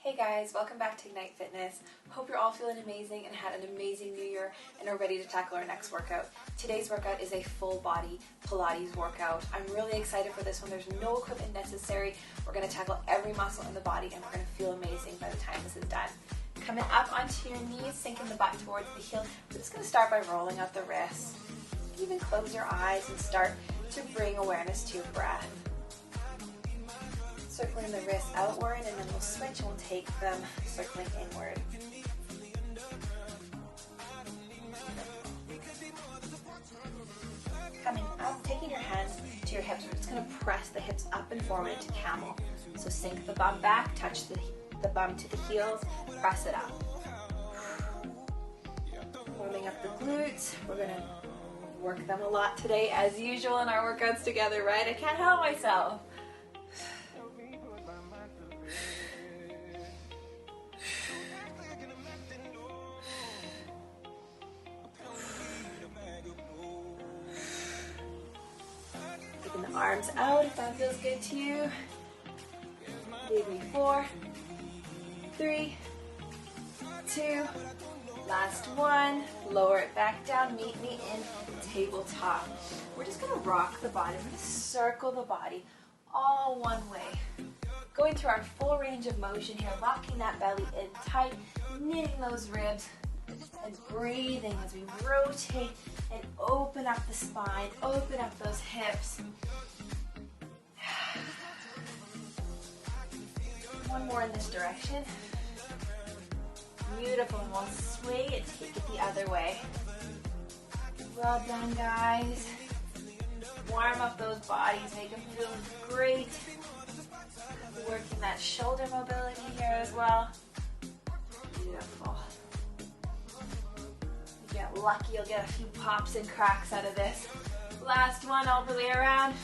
Hey guys, welcome back to Ignite Fitness. Hope you're all feeling amazing and had an amazing new year and are ready to tackle our next workout. Today's workout is a full body Pilates workout. I'm really excited for this one. There's no equipment necessary. We're going to tackle every muscle in the body and we're going to feel amazing by the time this is done. Coming up onto your knees, sinking the butt towards the heel. We're just going to start by rolling out the wrists. Even close your eyes and start to bring awareness to your breath. Circling the wrists outward, and then we'll switch and we'll take them circling inward. Coming up, taking your hands to your hips, we're just going to press the hips up and forward into camel. So sink the bum back, touch the bum to the heels, press it up. Warming up the glutes. We're going to work them a lot today, as usual in our workouts together, right? I can't help myself. Taking the arms out if that feels good to you. Leave me 4, 3, 2, last one. Lower it back down, meet me in tabletop. We're just gonna rock the body. We're gonna circle the body all one way. Going through our full range of motion here, locking that belly in tight, knitting those ribs, and breathing as we rotate and open up the spine, open up those hips. One more in this direction. Beautiful, and we'll sway and take it the other way. Well done, guys. Warm up those bodies, make them feel great. Working that shoulder mobility here as well. Beautiful. If you get lucky, you'll get a few pops and cracks out of this. Last one, all the way around.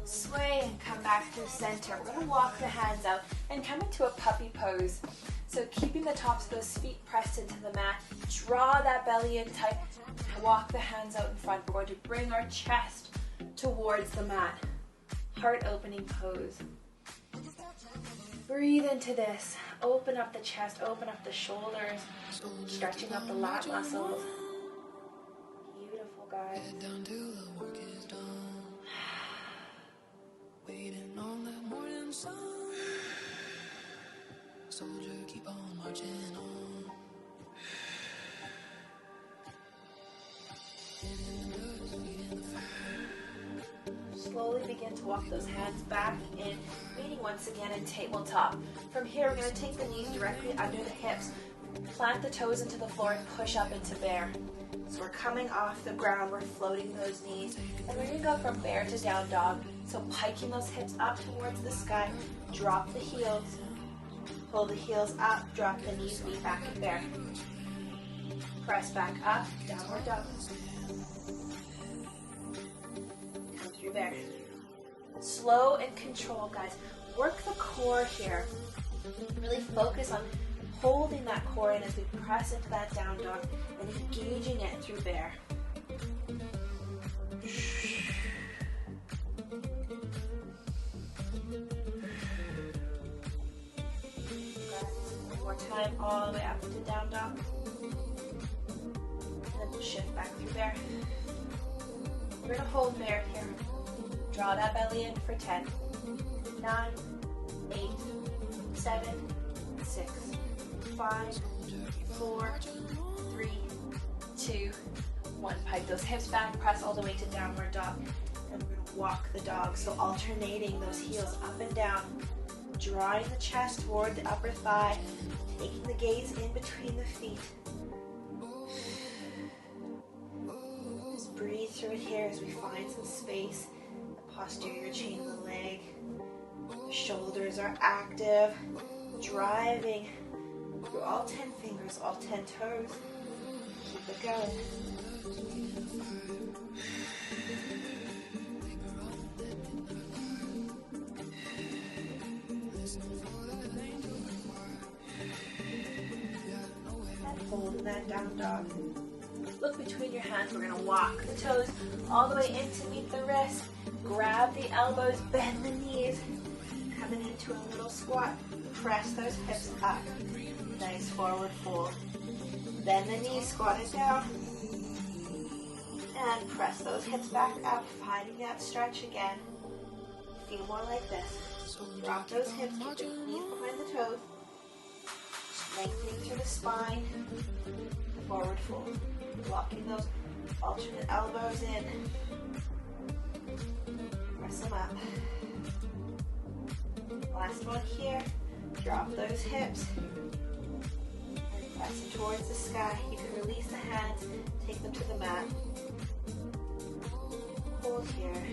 Sway and come back through center. We're going to walk the hands out and come into a puppy pose. So keeping the tops of those feet pressed into the mat, draw that belly in tight, walk the hands out in front. We're going to bring our chest towards the mat. Heart opening pose. Breathe into this. Open up the chest, open up the shoulders, stretching up the lat muscles. Beautiful, guys. Waiting on that morning sun. Soldier, keep on marching on. Slowly begin to walk those hands back in, meeting once again in tabletop. From here, we're going to take the knees directly under the hips, plant the toes into the floor, and push up into bear. So we're coming off the ground, we're floating those knees, and we're going to go from bear to down dog. So piking those hips up towards the sky, drop the heels, pull the heels up, drop the knees, meet back in bear. Press back up, downward dog. Come through bear. Slow and controlled, guys. Work the core here. Really focus on holding that core in as we press into that down dog and engaging it through bear. One more time, all the way up to down dog. And then we'll shift back through bear. We're going to hold bear here. Draw that belly in for 10, 9, 8, 7, 6, 5, 4, 3, 2, 1. Pipe those hips back, press all the way to downward dog. And we're going to walk the dog. So alternating those heels up and down, drawing the chest toward the upper thigh, taking the gaze in between the feet. Just breathe through it here as we find some space. The posterior chain of the leg. The shoulders are active, driving through all 10 fingers, all 10 toes. Keep it going. And hold that down dog. Look between your hands. We're going to walk the toes all the way in to meet the wrist. Grab the elbows, bend the knees. Come then into a little squat. Press those hips up. Nice forward fold. Bend the knees, squat it down. And press those hips back up, finding that stretch again. Feel more like this. Drop those hips, keep the knees behind the toes. Lengthening through the spine. Forward fold. Locking those alternate elbows in. Press them up. Last one here. Drop those hips. And press them towards the sky. You can release the hands, take them to the mat. Hold here.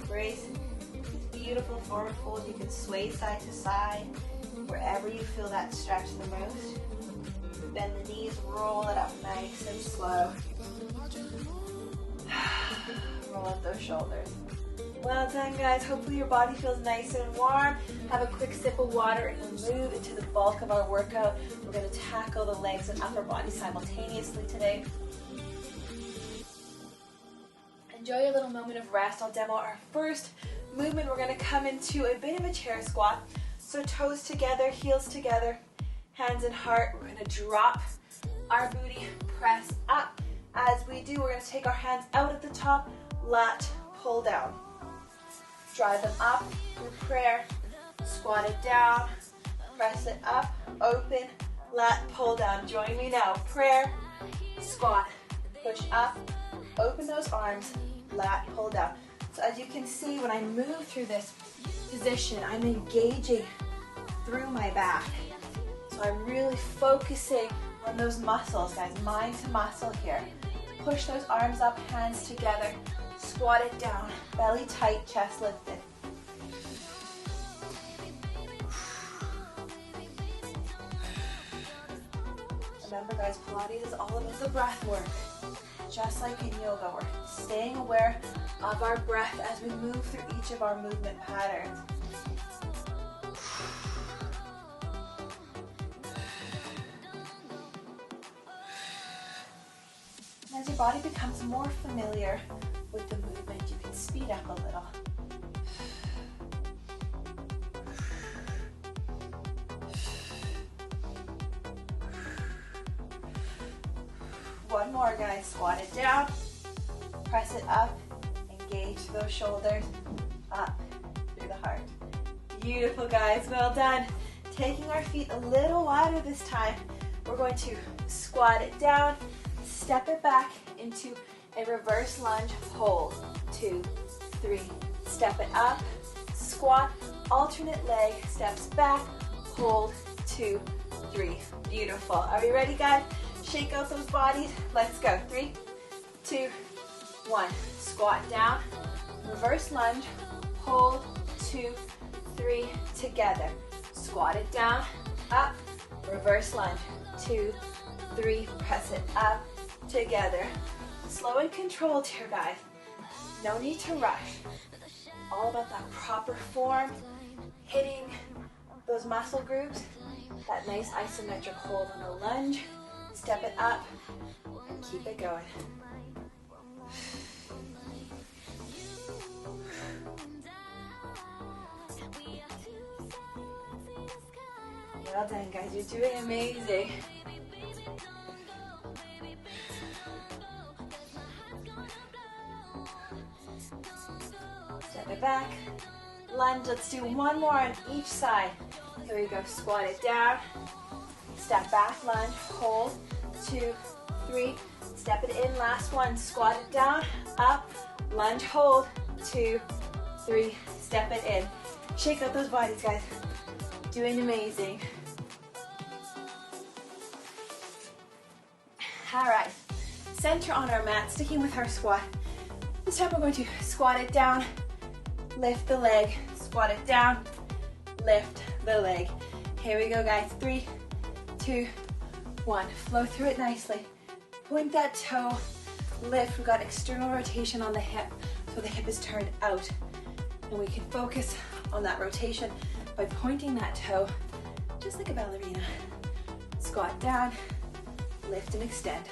Embrace this beautiful forward fold. You can sway side to side, wherever you feel that stretch the most. Bend the knees, roll it up nice and slow. Roll up those shoulders. Well done, guys. Hopefully your body feels nice and warm. Have a quick sip of water and we'll move into the bulk of our workout. We're going to tackle the legs and upper body simultaneously today. Enjoy a little moment of rest. I'll demo our first movement. We're going to come into a bit of a chair squat. So toes together, heels together, hands and heart. We're going to drop our booty, press up. As we do, we're going to take our hands out at the top, lat, pull down. Drive them up through prayer, squat it down, press it up, open, lat, pull down. Join me now. Prayer, squat, push up, open those arms, lat, pull down. So as you can see, when I move through this position, I'm engaging through my back. So I'm really focusing on those muscles, guys, mind to muscle here. Push those arms up, hands together, squat it down, belly tight, chest lifted. Remember, guys, Pilates is all about the breath work. Just like in yoga, we're staying aware of our breath as we move through each of our movement patterns. As your body becomes more familiar with the movement, you can speed up a little. One more, guys. Squat it down, press it up, engage those shoulders, up through the heart. Beautiful, guys. Well done. Taking our feet a little wider this time, we're going to squat it down, step it back into a reverse lunge, hold, 2, 3, step it up, squat, alternate leg, steps back, hold, 2, 3. Beautiful. Are we ready, guys? Shake out those bodies. Let's go. 3, 2, 1. Squat down, reverse lunge, hold, 2, 3, together. Squat it down, up, reverse lunge, 2, 3, press it up, together. Slow and controlled here, guys. No need to rush. All about that proper form, hitting those muscle groups, that nice isometric hold on the lunge. Step it up and keep it going. Well done, guys. You're doing amazing. Step it back. Lunge. Let's do one more on each side. Here we go. Squat it down. Step back, lunge, hold, 2, 3, step it in, last one, squat it down, up, lunge, hold, 2, 3, step it in. Shake out those bodies, guys. Doing amazing. All right, center on our mat, sticking with our squat. This time we're going to squat it down, lift the leg, squat it down, lift the leg. Here we go, guys. 3, 2, 1. Flow through it nicely. Point that toe, lift. We've got external rotation on the hip, so the hip is turned out. And we can focus on that rotation by pointing that toe, just like a ballerina. Squat down, lift and extend.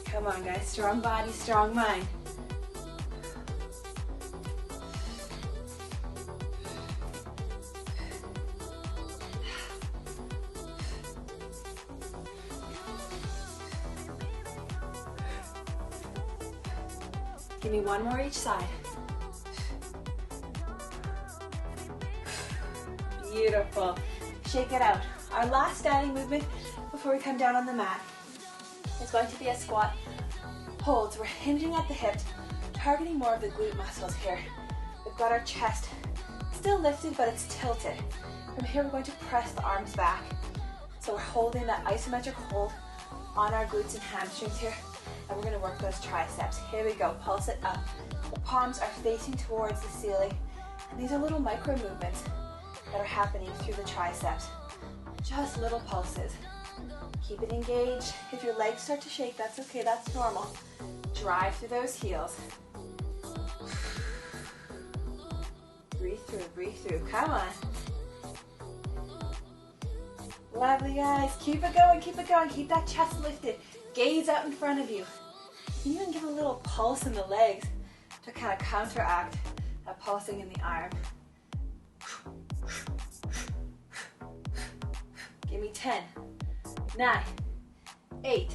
Come on, guys. Strong body, strong mind. Give me one more each side. Beautiful. Shake it out. Our last standing movement before we come down on the mat is going to be a squat hold. So we're hinging at the hips, targeting more of the glute muscles here. We've got our chest still lifted, but it's tilted. From here, we're going to press the arms back. So we're holding that isometric hold on our glutes and hamstrings here, and we're gonna work those triceps. Here we go, pulse it up. The palms are facing towards the ceiling, and these are little micro movements that are happening through the triceps. Just little pulses. Keep it engaged. If your legs start to shake, that's okay, that's normal. Drive through those heels. Breathe through, come on. Lovely, guys. Keep it going, keep it going. Keep that chest lifted. Gaze out in front of you. You can even give a little pulse in the legs to kind of counteract that pulsing in the arm. Give me 10, 9, 8,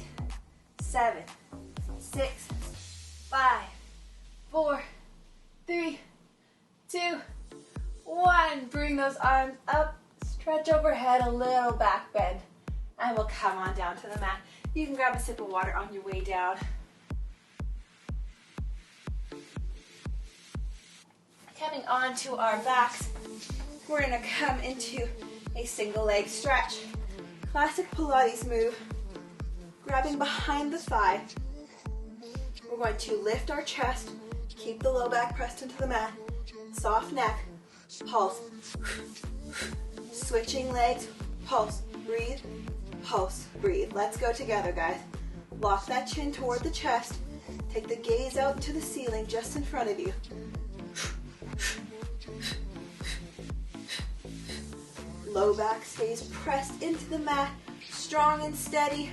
7, 6, 5, 4, 3, 2, 1. Bring those arms up. Stretch overhead, a little back bend, and we'll come on down to the mat. You can grab a sip of water on your way down. Coming onto our backs, we're gonna come into a single leg stretch. Classic Pilates move, grabbing behind the thigh. We're going to lift our chest, keep the low back pressed into the mat, soft neck, pulse. Switching legs, pulse, breathe, pulse, breathe. Let's go together, guys. Lock that chin toward the chest. Take the gaze out to the ceiling just in front of you. Low back stays pressed into the mat, strong and steady.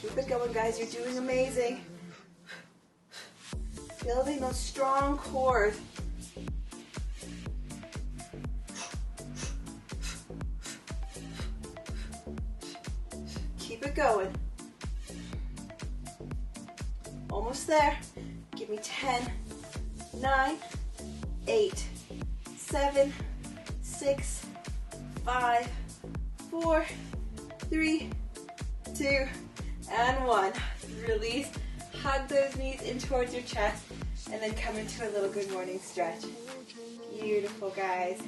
Keep it going, guys. You're doing amazing. Building those strong cores. Keep it going. Almost there. Give me 10, 9, 8, 7, 6, 5, 4, 3, 2, and 1. Release. Hug those knees in towards your chest, and then come into a little good morning stretch. Beautiful, guys.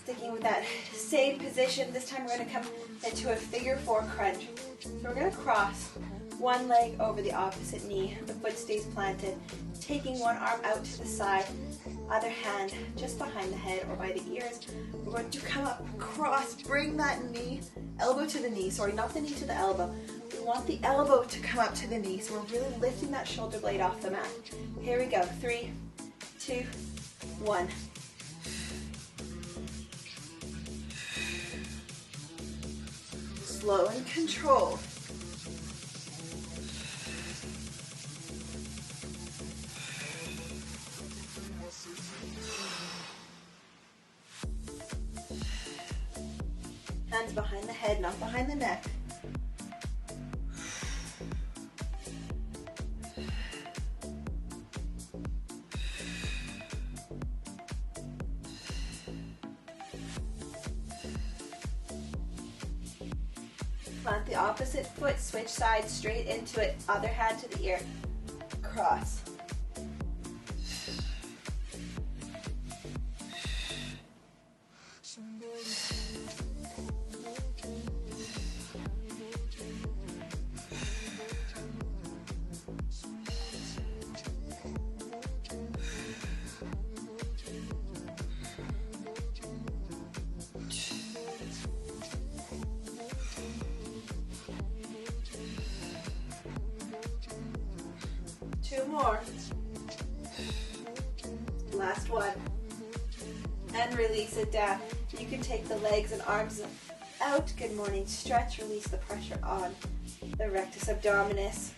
Sticking with that same position, this time we're going to come into a figure 4 crunch. So we're going to cross one leg over the opposite knee. The foot stays planted. Taking one arm out to the side, other hand just behind the head or by the ears. We're going to come up, cross, bring that knee, elbow to the knee. Sorry, not the knee to the elbow. We want the elbow to come up to the knee, so we're really lifting that shoulder blade off the mat. Here we go. 3, 2, 1. Slow and controlled. Hands behind the head, not behind the neck. Plant the opposite foot, switch sides, straight into it, other hand to the ear. Cross. Two more. Last one. And release it down. You can take the legs and arms out. Good morning stretch. Release the pressure on the rectus abdominis.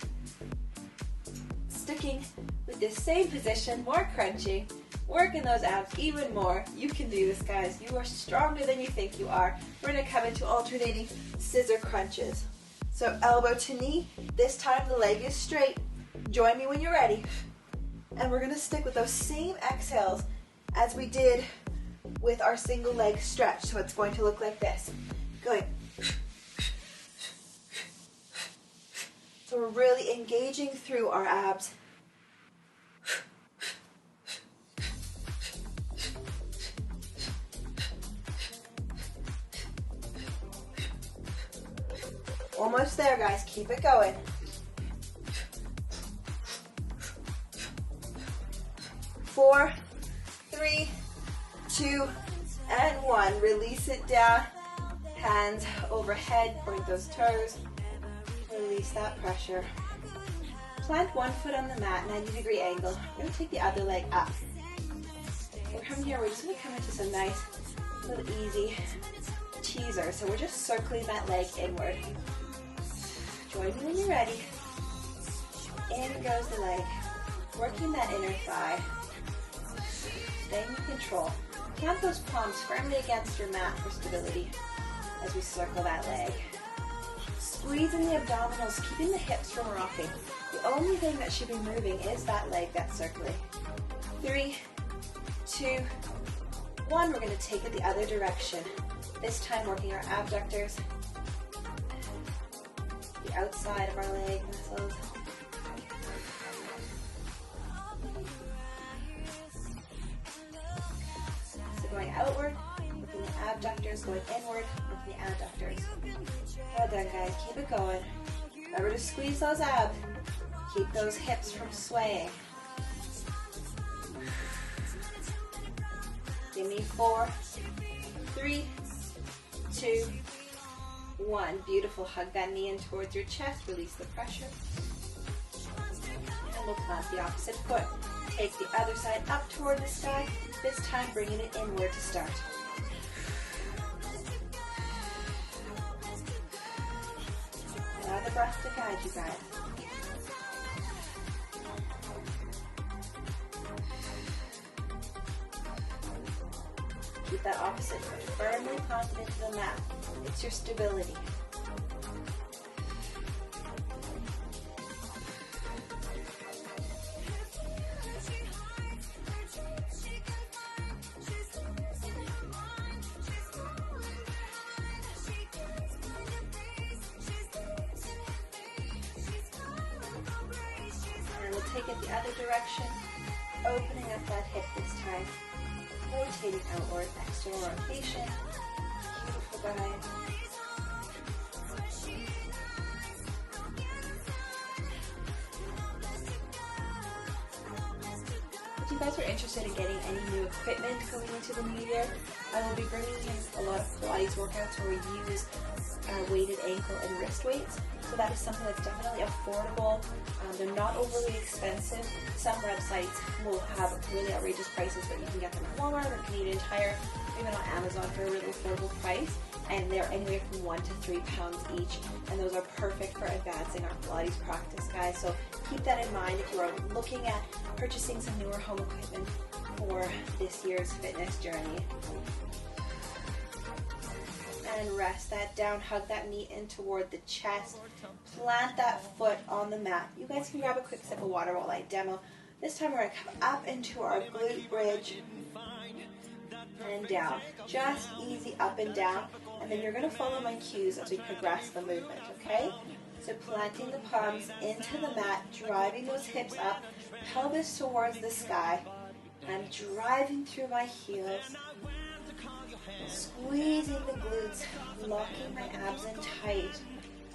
sticking with this same position, more crunching, working those abs even more. You can do this, guys. You are stronger than you think you are. We're gonna come into alternating scissor crunches. So elbow to knee. This time the leg is straight. Join me when you're ready. And we're gonna stick with those same exhales as we did with our single leg stretch. So it's going to look like this. Going. So we're really engaging through our abs. Almost there, guys. Keep it going. 4, 3, 2, and 1. Release it down. Hands overhead. Point those toes. Release that pressure. Plant one foot on the mat, 90-degree angle. We're going to take the other leg up. We're coming here, we're just going to come into some nice, little easy teaser. So we're just circling that leg inward. Join me when you're ready. In goes the leg. Working that inner thigh. Staying in control. Plant those palms firmly against your mat for stability as we circle that leg. Squeezing the abdominals, keeping the hips from rocking. The only thing that should be moving is that leg that's circling. 3, 2, 1. We're going to take it the other direction. This time working our abductors, the outside of our leg muscles. So going outward, working the abductors, going inward, working the adductors. Well done, guys. Keep it going. Remember to squeeze those abs. Keep those hips from swaying. Give me 4, 3, 2, 1. Beautiful. Hug that knee in towards your chest. Release the pressure. And we'll plant the opposite foot. Take the other side up toward the sky. This time bringing it inward to start. Allow the breath to guide you, guys. Keep that opposite foot firmly planted into the mat. It's your stability. And we'll take it the other direction, opening up that hip this time. Rotating outward, external rotation. Beautiful, guys. If you guys are interested in getting any new equipment going into the new year, I will be bringing in a lot of Pilates workouts where we use weighted ankle and wrist weights. So that is something that's definitely affordable. They're not overly expensive. Some websites will have really outrageous prices, but you can get them at Walmart or Canadian Tire, even on Amazon for a really affordable price. And they're anywhere from 1 to 3 pounds each. And those are perfect for advancing our Pilates practice, guys. So keep that in mind if you are looking at purchasing some newer home equipment for this year's fitness journey. And rest that down, hug that knee in toward the chest, plant that foot on the mat. You guys can grab a quick sip of water while I demo. This time we're going to come up into our glute bridge and down. Just easy up and down, and then you're going to follow my cues as we progress the movement, okay? So planting the palms into the mat, driving those hips up, pelvis towards the sky. I'm driving through my heels. Squeezing the glutes, locking my abs in tight.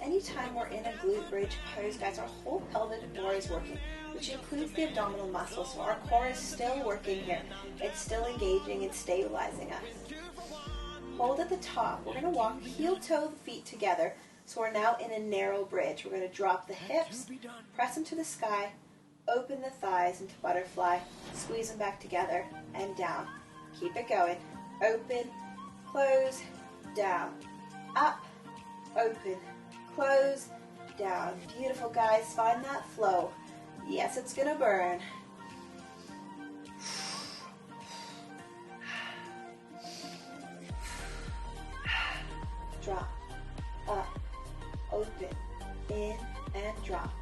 Anytime we're in a glute bridge pose, guys, our whole pelvic floor is working, which includes the abdominal muscles. So our core is still working here. It's still engaging and stabilizing us. Hold at the top. We're going to walk heel-toe feet together. So we're now in a narrow bridge. We're going to drop the hips, press them to the sky, open the thighs into butterfly, squeeze them back together, and down. Keep it going. Open, close, down, up, open, close, down. Beautiful, guys. Find that flow. Yes, it's gonna burn. Drop, up, open, in, and drop.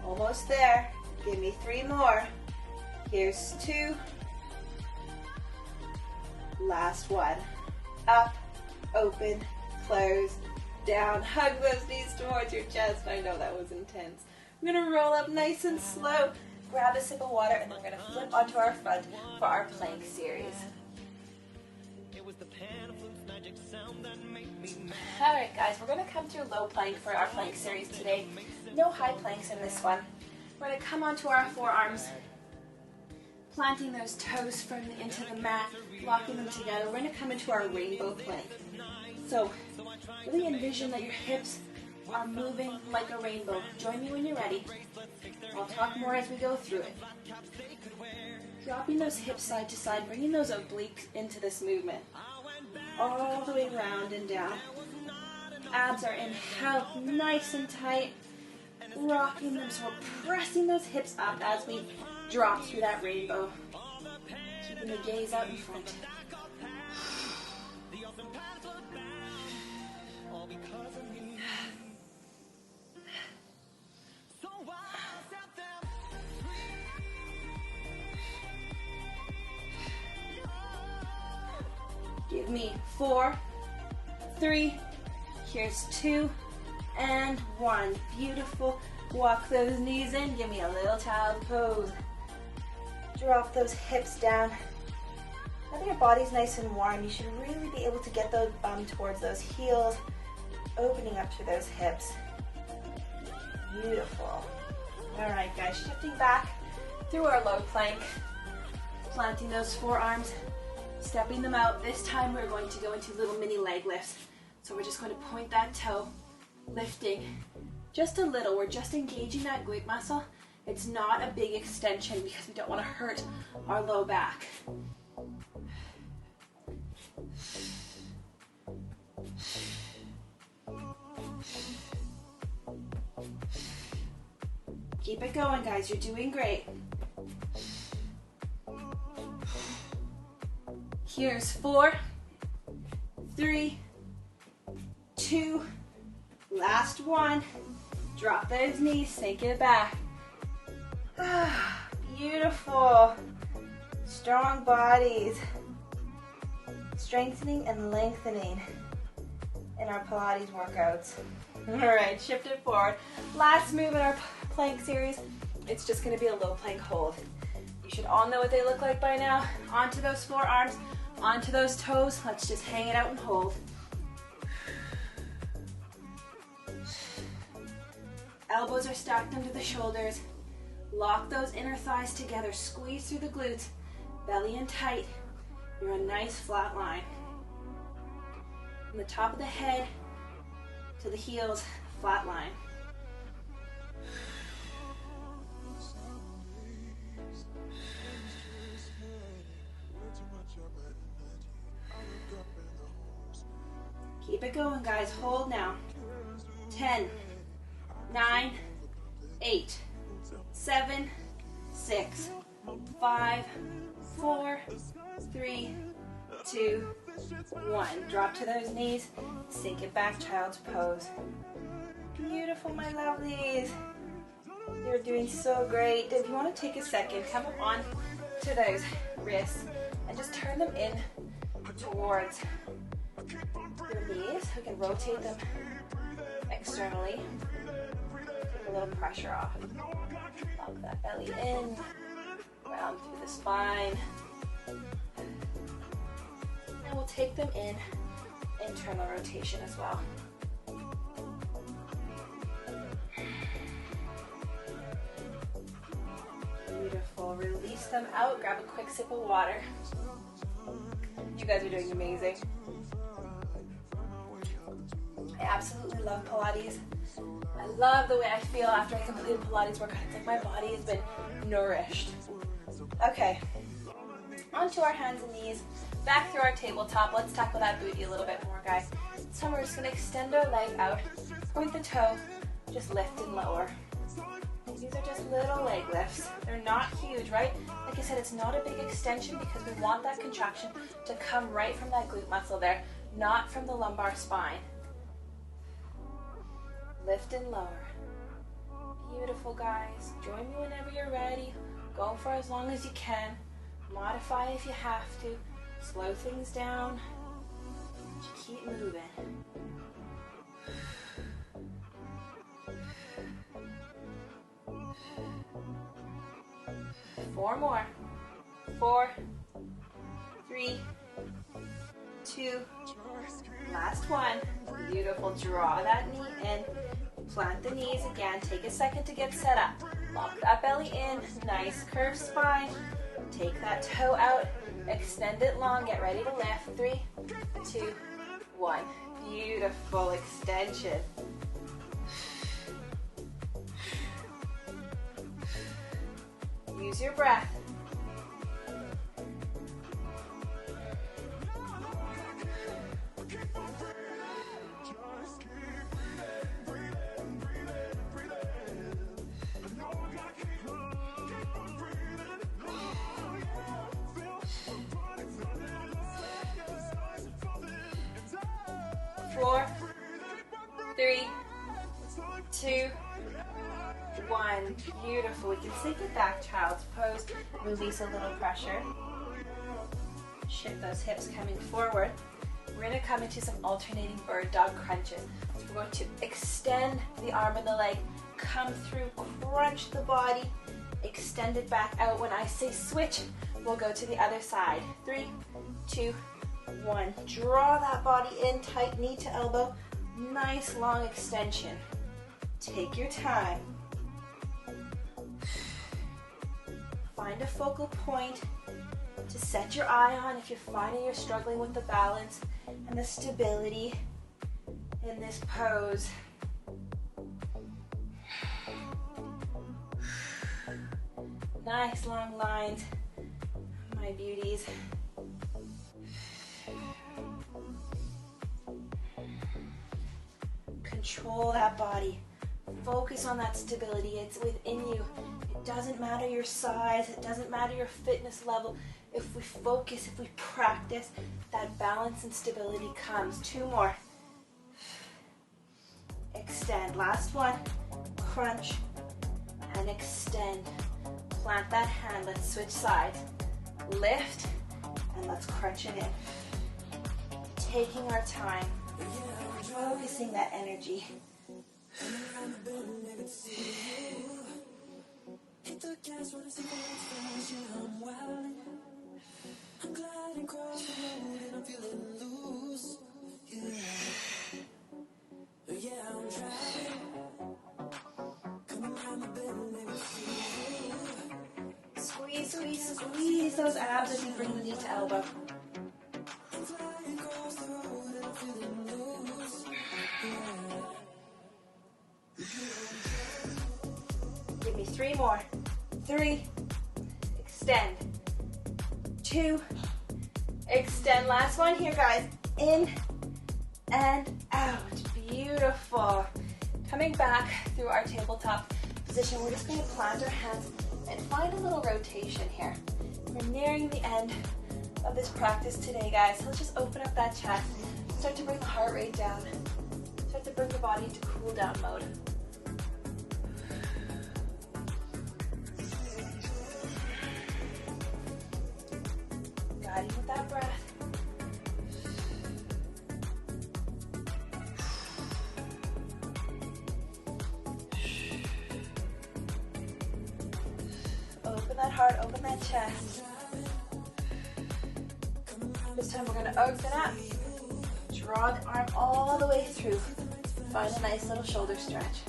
Almost there. Give me 3 more. Here's 2. Last one. Up, open, close, down. Hug those knees towards your chest. I know that was intense. We're gonna roll up nice and slow. Grab a sip of water, and then we're gonna flip onto our front for our plank series. All right, guys, we're gonna come through low plank for our plank series today. No high planks in this one. We're gonna come onto our forearms, planting those toes firmly into the mat, locking them together. We're gonna come into our rainbow plank. So really envision that your hips are moving like a rainbow. Join me when you're ready. I'll talk more as we go through it. Dropping those hips side to side, bringing those obliques into this movement. All the way around and down. Abs are in held nice and tight. Rocking them, so we're pressing those hips up as we drop through that rainbow. Keeping the gaze out in front. Give me 4, 3, here's 2, and 1. Beautiful. Walk those knees in. Give me a little child pose. Drop those hips down. Now that your body's nice and warm, you should really be able to get those bum towards those heels, opening up through those hips. Beautiful. All right, guys, shifting back through our low plank, planting those forearms, stepping them out. This time we're going to go into little mini leg lifts. So we're just going to point that toe, lifting just a little. We're just engaging that glute muscle. It's not a big extension because we don't want to hurt our low back. Keep it going, guys. You're doing great. Here's 4, 3, 2, last one. Drop those knees, sink it back. Beautiful. Strong bodies. Strengthening and lengthening in our Pilates workouts. All right, shift it forward. Last move in our plank series. It's just going to be a low plank hold. You should all know what they look like by now. Onto those forearms, onto those toes. Let's just hang it out and hold. Elbows are stacked under the shoulders. Lock those inner thighs together. Squeeze through the glutes. Belly in tight. You're a nice flat line. From the top of the head to the heels, flat line. Keep it going, guys. Hold now. 10, 9, 8, 7, 6, 5, 4, 3, 2, 1. Drop to those knees. Sink it back, child's pose. Beautiful, my lovelies. You're doing so great. If you want to take a second, come up on to those wrists and just turn them in towards your knees. We can rotate them externally. Take a little pressure off. Lock that belly in, round through the spine. And we'll take them in internal rotation as well. Beautiful. Release them out. Grab a quick sip of water. You guys are doing amazing. I absolutely love Pilates. I love the way I feel after I complete a Pilates workout. It's like my body has been nourished. Okay, onto our hands and knees. Back through our tabletop. Let's tackle that booty a little bit more, guys. So we're just going to extend our leg out, point the toe, just lift and lower. These are just little leg lifts. They're not huge, right? Like I said, it's not a big extension because we want that contraction to come right from that glute muscle there, not from the lumbar spine. Lift and lower. Beautiful, guys. Join me whenever you're ready. Go for as long as you can. Modify if you have to. Slow things down. Just keep moving. Four more. 4, 3, 2, last one. Beautiful. Draw that knee in. Plant the knees again. Take a second to get set up. Lock that belly in. Nice curved spine. Take that toe out. Extend it long. Get ready to lift. 3, 2, 1. Beautiful extension. Use your breath. Four, 3, 2, 1. Beautiful. We can sink it back, child's pose. Release a little pressure. Shift those hips coming forward. We're going to come into some alternating bird dog crunches. So we're going to extend the arm and the leg, come through, crunch the body, extend it back out. When I say switch, we'll go to the other side. 3, 2, 1. Draw that body in tight, knee to elbow. Nice long extension. Take your time. Find a focal point to set your eye on if you're finding you're struggling with the balance and the stability in this pose. Nice long lines, my beauties. Control that body. Focus on that stability. It's within you. It doesn't matter your size. It doesn't matter your fitness level. If we focus, if we practice, that balance and stability comes. 2 more. Extend. Last one. Crunch and extend. Plant that hand. Let's switch sides. Lift and let's crunch it in. Taking our time. Focusing that energy. Squeeze, squeeze, squeeze those abs as you bring the knee to elbow. Give me 3 more. 3, extend. 2, extend. Last one here, guys. In and out. Beautiful. Coming back through our tabletop position, we're just going to plant our hands and find a little rotation here. We're nearing the end of this practice today, guys. So let's just open up that chest. Start to bring the heart rate down. Start to bring the body into cool down mode. Guiding with that breath. Open that heart, open that chest. This time we're going to open up. Draw the arm all the way through. Find a nice little shoulder stretch.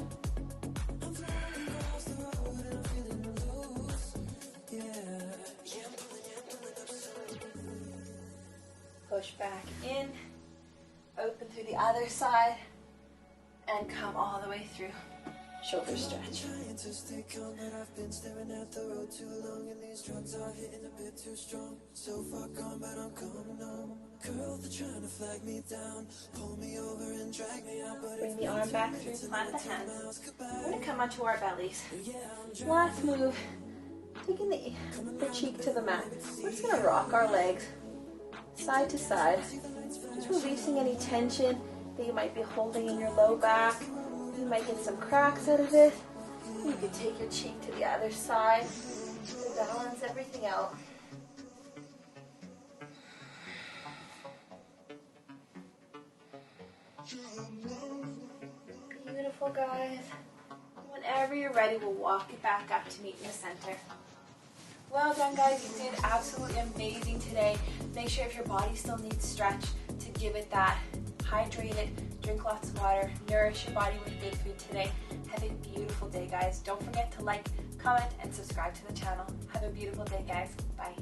Push back in, open through the other side, and come all the way through. Shoulder stretch. I've been staring at the road too long, and these drugs are hitting a bit too strong. So far gone, but I'm coming Bring the arm back through, plant the hands. We're going to come onto our bellies. Last move, taking the cheek to the mat. We're just going to rock our legs side to side, just releasing any tension that you might be holding in your low back. You might get some cracks out of this. You can take your cheek to the other side to balance everything out. Beautiful, guys. Whenever you're ready, we'll walk it back up to meet in the center. Well done, guys. You did absolutely amazing today. Make sure if your body still needs stretch to give it that. Hydrate it, drink lots of water, nourish your body with good food today. Have a beautiful day, guys. Don't forget to like, comment, and subscribe to the channel. Have a beautiful day, guys. Bye.